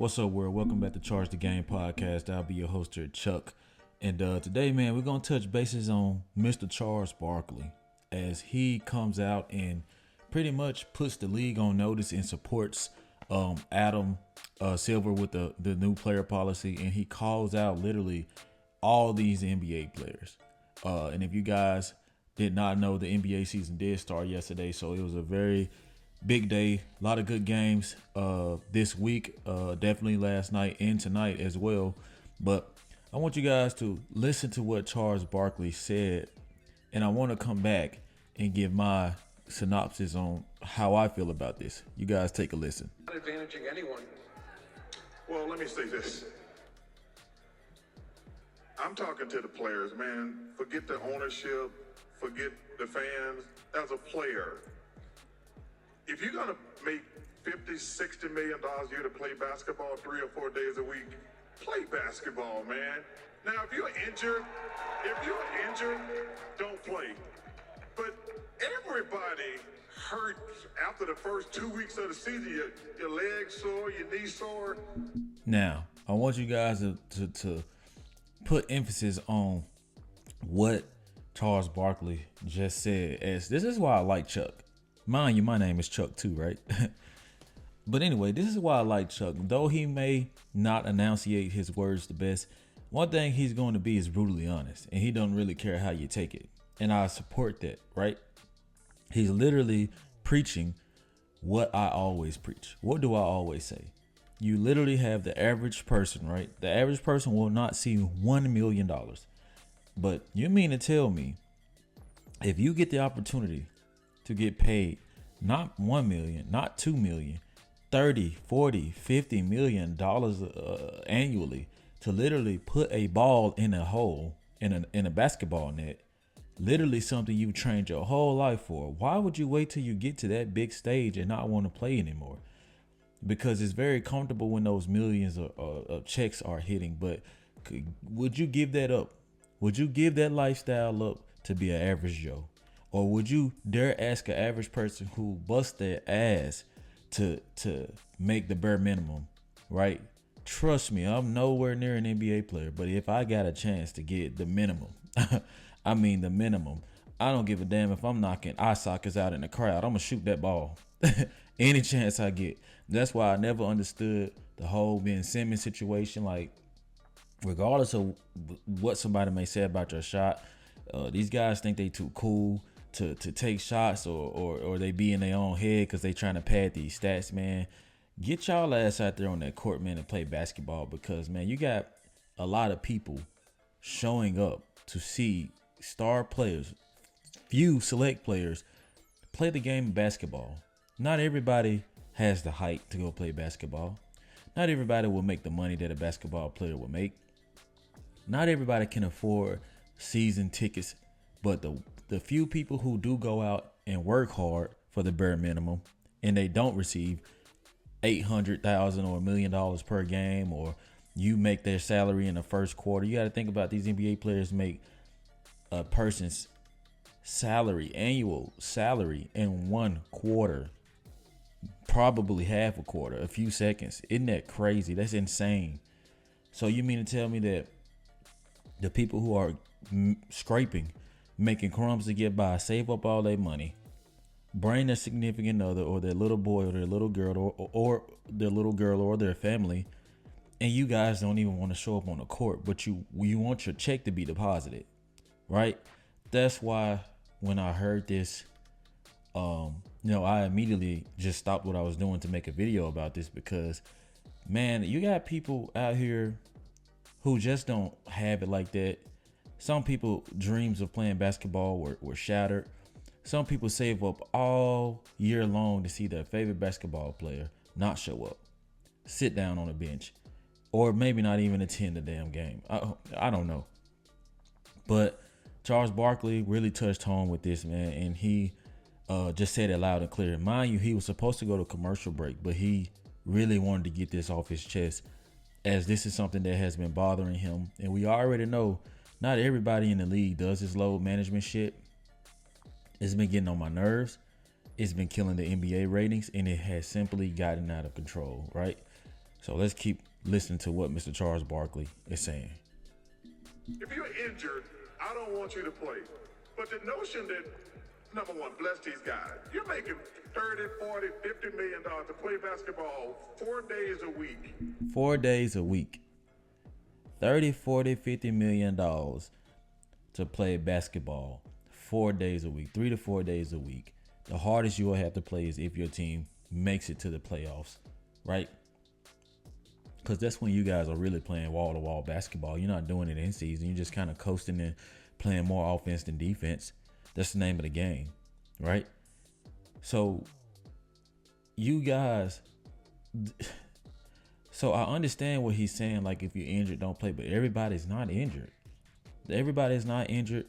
What's up, world? Welcome back to Charge the Game podcast. I'll be your host here, Chuck. And today, man, we're going to touch bases on Mr. Charles Barkley as he comes out and pretty much puts the league on notice and supports Adam Silver with the new player policy. And he calls out literally all these NBA players. And if you guys did not know, the NBA season did start yesterday. So it was a very big day, a lot of good games this week, definitely last night and tonight as well. But I want you guys to listen to what Charles Barkley said, and I want to come back and give my synopsis on how I feel about this. You guys take a listen. Not advantaging anyone. Well, let me say this. I'm talking to the players, man. Forget the ownership, forget the fans. As a player, if you're going to make $50-60 million a year to play basketball 3 or 4 days a week, play basketball, man. Now, if you're injured, don't play. But everybody hurt after the first 2 weeks of the season. Your legs sore, your knees sore. Now, I want you guys to put emphasis on what Charles Barkley just said. As this is why I like Chuck. Mind you, my name is Chuck too, right? But anyway, this is why I like Chuck. Though he may not enunciate his words the best, one thing he's going to be is brutally honest. And he don't really care how you take it. And I support that, right? He's literally preaching what I always preach. What do I always say? You literally have the average person, right? The average person will not see $1 million. But you mean to tell me, if you get the opportunity to get paid not 1 million, not 2 million, 30, 40, 50 million dollars annually to literally put a ball in a hole in a basketball net, literally something you've trained your whole life for. Why would you wait till you get to that big stage and not want to play anymore? Because it's very comfortable when those millions of checks are hitting. But would you give that up? Would you give that lifestyle up to be an average Joe? Or would you dare ask an average person who busts their ass to make the bare minimum, right? Trust me, I'm nowhere near an NBA player, but if I got a chance to get the minimum, I mean the minimum, I don't give a damn if I'm knocking eye sockets out in the crowd. I'm going to shoot that ball any chance I get. That's why I never understood the whole Ben Simmons situation. Like, regardless of what somebody may say about your shot, these guys think they too cool to take shots or they be in their own head because they trying to pad these stats, man. Get y'all ass out there on that court, man, and play basketball because, man, you got a lot of people showing up to see star players, few select players, play the game of basketball. Not everybody has the height to go play basketball. Not everybody will make the money that a basketball player will make. Not everybody can afford season tickets, but the few people who do go out and work hard for the bare minimum and they don't receive $800,000 or $1 million per game, or you make their salary in the first quarter. You got to think about these NBA players make a person's salary, annual salary in 1 quarter, probably half a quarter, a few seconds. Isn't that crazy? That's insane. So you mean to tell me that the people who are scraping, making crumbs to get by, save up all their money, bring their significant other or their little boy or their little girl or their little girl or their family, and you guys don't even want to show up on the court, but you want your check to be deposited, right? That's why when I heard this, I immediately just stopped what I was doing to make a video about this because, man, you got people out here who just don't have it like that. Some people dreams of playing basketball were shattered. Some people save up all year long to see their favorite basketball player not show up, sit down on a bench, or maybe not even attend the damn game. I don't know. But Charles Barkley really touched home with this, man, and he just said it loud and clear. Mind you, he was supposed to go to commercial break, but he really wanted to get this off his chest, as this is something that has been bothering him. And we already know not everybody in the league does this load management shit. It's been getting on my nerves. It's been killing the NBA ratings, and it has simply gotten out of control, right? So let's keep listening to what Mr. Charles Barkley is saying. If you're injured, I don't want you to play. But the notion that, number one, bless these guys. You're making 30, 40, $50 million to play basketball 4 days a week. 4 days a week. 30, 40, $50 million to play basketball 4 days a week, 3 to 4 days a week. The hardest you will have to play is if your team makes it to the playoffs, right? Because that's when you guys are really playing wall-to-wall basketball. You're not doing it in season. You're just kind of coasting and playing more offense than defense. That's the name of the game, right? So you guys, so I understand what he's saying. Like, if you're injured, don't play. But everybody's not injured. Everybody's not injured.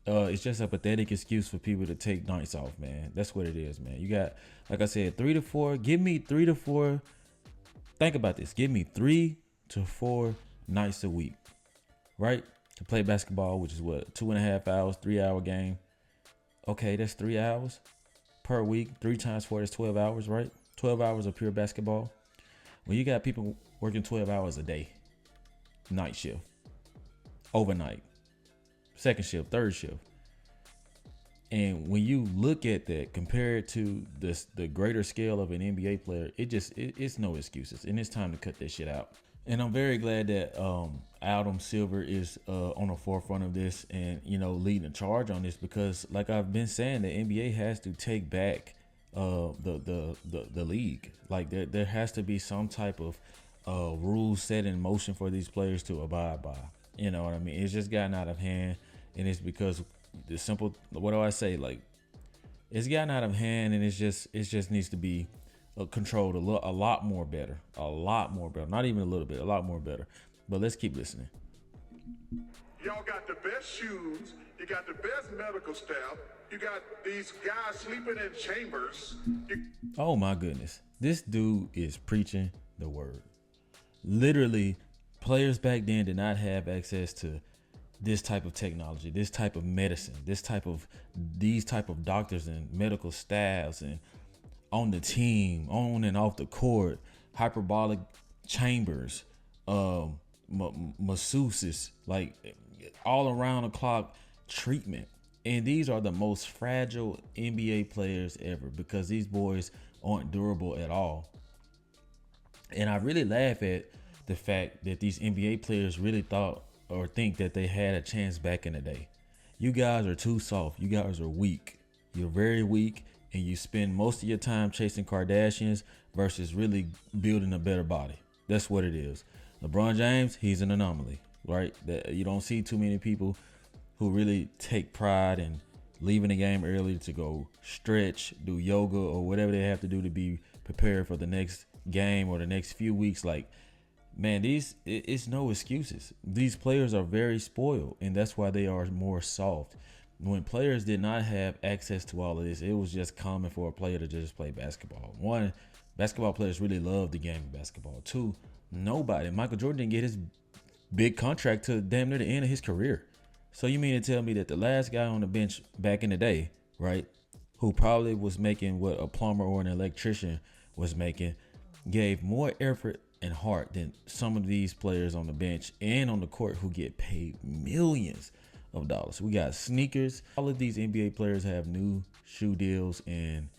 It's just a pathetic excuse for people to take nights off, man. That's what it is, man. You got, like I said, 3 to 4. Give me 3 to 4. Think about this. Give me 3 to 4 nights a week, right? To play basketball, which is what, 2.5 hours, 3-hour game. Okay, that's 3 hours per week. 3 times 4 is 12 hours, right? 12 hours of pure basketball. When you got people working 12 hours a day, night shift, overnight, second shift, third shift. And when you look at that compared to the greater scale of an NBA player, it's no excuses. And it's time to cut that shit out. And I'm very glad that Adam Silver is on the forefront of this and, leading the charge on this, because like I've been saying, the NBA has to take back the league. Like there has to be some type of rules set in motion for these players to abide by. You know what I mean? It's just gotten out of hand, and it's because the simple, what do I say? Like, it's gotten out of hand, and it just needs to be controlled a lot more better. Not even a little bit, a lot more better. But let's keep listening. Y'all got the best shoes. You got the best medical staff. You got these guys sleeping in chambers. Oh my goodness. This dude is preaching the word. Literally, players back then did not have access to this type of technology, this type of medicine, these type of doctors and medical staffs, and on the team, on and off the court, hyperbolic chambers, masseuses, like all around the clock treatment. And these are the most fragile NBA players ever, because these boys aren't durable at all. And I really laugh at the fact that these NBA players really thought or think that they had a chance back in the day. You guys are too soft. You guys are weak. You're very weak, and you spend most of your time chasing Kardashians versus really building a better body. That's what it is. LeBron James, he's an anomaly, right? That you don't see too many people who really take pride in leaving the game early to go stretch, do yoga, or whatever they have to do to be prepared for the next game or the next few weeks. Like, man, it's no excuses. These players are very spoiled, and that's why they are more soft. When players did not have access to all of this, it was just common for a player to just play basketball. One, basketball players really love the game of basketball. Two, Michael Jordan didn't get his big contract till damn near the end of his career. So you mean to tell me that the last guy on the bench back in the day, right, who probably was making what a plumber or an electrician was making, gave more effort and heart than some of these players on the bench and on the court who get paid millions of dollars? We got sneakers. All of these NBA players have new shoe deals and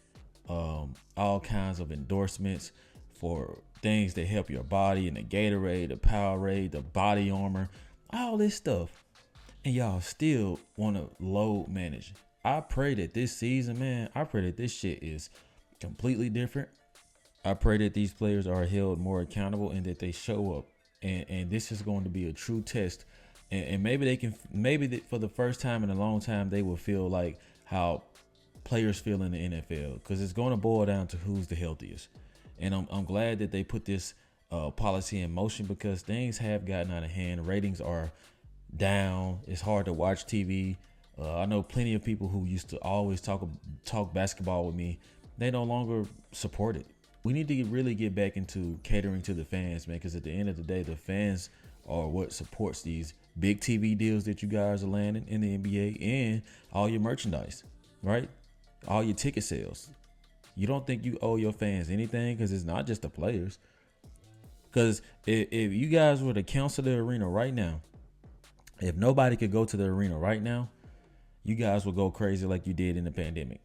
all kinds of endorsements for things that help your body, and the Gatorade, the Powerade, the body armor, all this stuff. And y'all still want to load manage. I pray that this season, man, I pray that this shit is completely different. I pray that these players are held more accountable and that they show up. And this is going to be a true test. And maybe for the first time in a long time, they will feel like how players feel in the NFL, because it's going to boil down to who's the healthiest. And I'm glad that they put this policy in motion, because things have gotten out of hand. Ratings are down. It's hard to watch TV. I know plenty of people who used to always talk basketball with me. They no longer support it. We need to really get back into catering to the fans, man, because at the end of the day, the fans are what supports these big TV deals that you guys are landing in the NBA and all your merchandise, right? All your ticket sales. You don't think you owe your fans anything, because it's not just the players. Because if you guys were to cancel the arena right now, if nobody could go to the arena right now, you guys would go crazy like you did in the pandemic.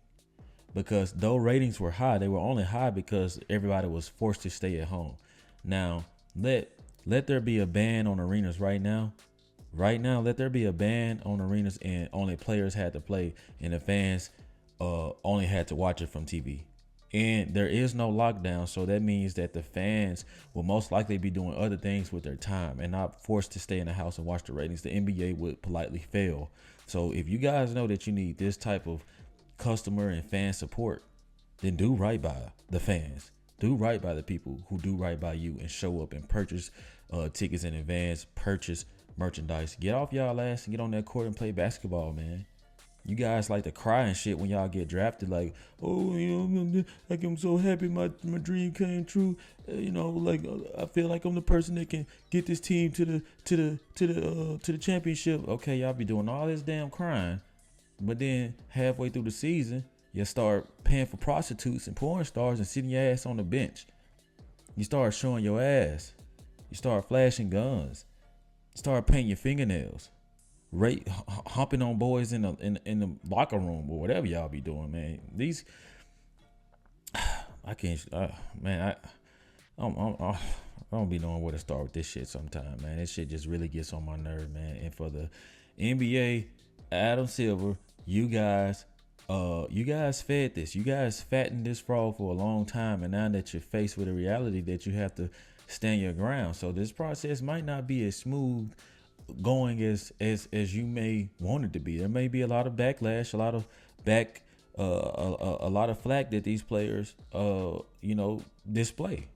Because though ratings were high, they were only high because everybody was forced to stay at home. Now, let there be a ban on arenas right now. Right now, let there be a ban on arenas and only players had to play and the fans only had to watch it from TV. And there is no lockdown, so that means that the fans will most likely be doing other things with their time and not forced to stay in the house and watch the ratings. The NBA would politely fail. So if you guys know that you need this type of customer and fan support, then do right by the fans. Do right by the people who do right by you and show up and purchase tickets in advance, purchase merchandise. Get off y'all ass and get on that court and play basketball, man. You guys like to cry and shit when y'all get drafted, like, oh, you know, like I'm so happy my dream came true. Like I feel like I'm the person that can get this team to the championship. Okay, y'all be doing all this damn crying, but then halfway through the season, you start paying for prostitutes and porn stars and sitting your ass on the bench. You start showing your ass. You start flashing guns. You start painting your fingernails. Humping on boys in the locker room or whatever y'all be doing, man. These, I can't, man. I don't be knowing where to start with this shit sometimes, man. This shit just really gets on my nerve, man. And for the NBA, Adam Silver, you guys fed this. You guys fattened this frog for a long time, and now that you're faced with a reality that you have to stand your ground. So this process might not be as smooth going as you may want it to be. There may be a lot of backlash, a lot of flack that these players display.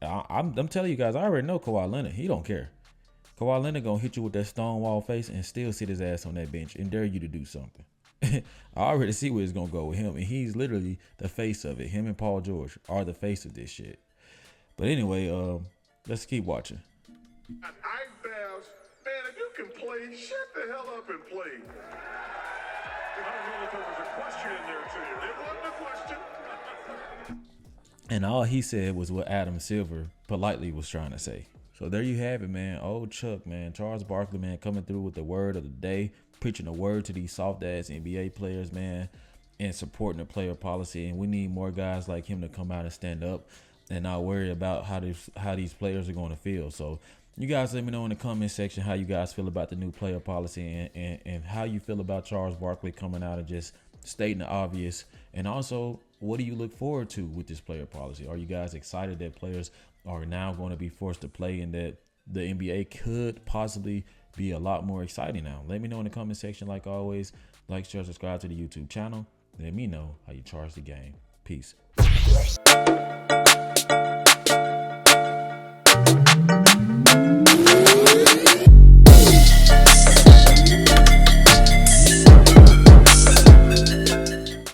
I'm telling you guys, I already know Kawhi Leonard. He don't care. Kawhi Leonard gonna hit you with that stonewall face and still sit his ass on that bench and dare you to do something. I already see where it's gonna go with him, and he's literally the face of it. Him and Paul George are the face of this shit. But anyway, let's keep watching. Man, if you can play, shut the hell up and play. I don't know if there was a question in there to you. There wasn't a question. And all he said was what Adam Silver politely was trying to say. So there you have it, man. Old Chuck, man. Charles Barkley, man, coming through with the word of the day, preaching the word to these soft-ass NBA players, man, and supporting the player policy. And we need more guys like him to come out and stand up and not worry about how these players are going to feel. So you guys let me know in the comment section how you guys feel about the new player policy and how you feel about Charles Barkley coming out and just stating the obvious. And also, what do you look forward to with this player policy? Are you guys excited that players are now going to be forced to play and that the NBA could possibly be a lot more exciting now? Let me know in the comment section. Like always, like, share, subscribe to the YouTube channel. Let me know how you charge the game. Peace.